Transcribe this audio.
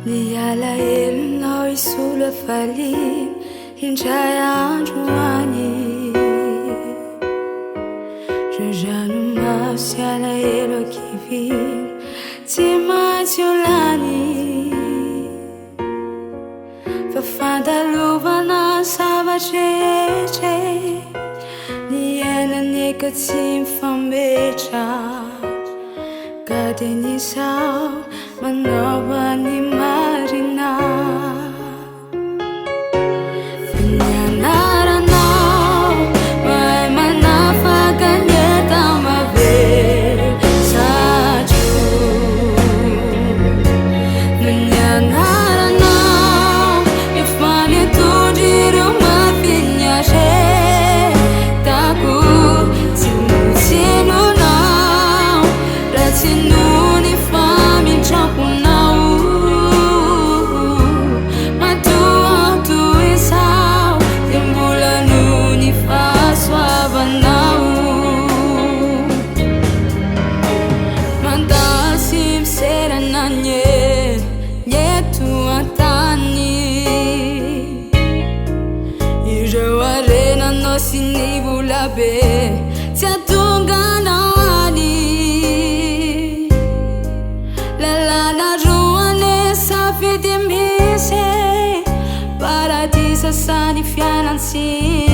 Niala elinao isolo afaliny indray andro any Rarano sy alahelo ankiviny tsy maintsy olany Fa fandalovana zavatra rehetra Ny iainany eka tsy mifametra Ka dia nisao manao any marina Fa ny anaranao mahay manafaka ny entana mavesatro Fa ny anaranao efa nitondra ireo mampiniasetako Tsy motsinonao raha tsy noho ny famintraponao Matoatoizao dia mbola noho ny fahasoavanao Mandasy miserana ny eto an-tany Ireo arenanao sy ny vola be tsy atonganao any Lalàna roany safidy misy Paradisa sa ny fiainatsiny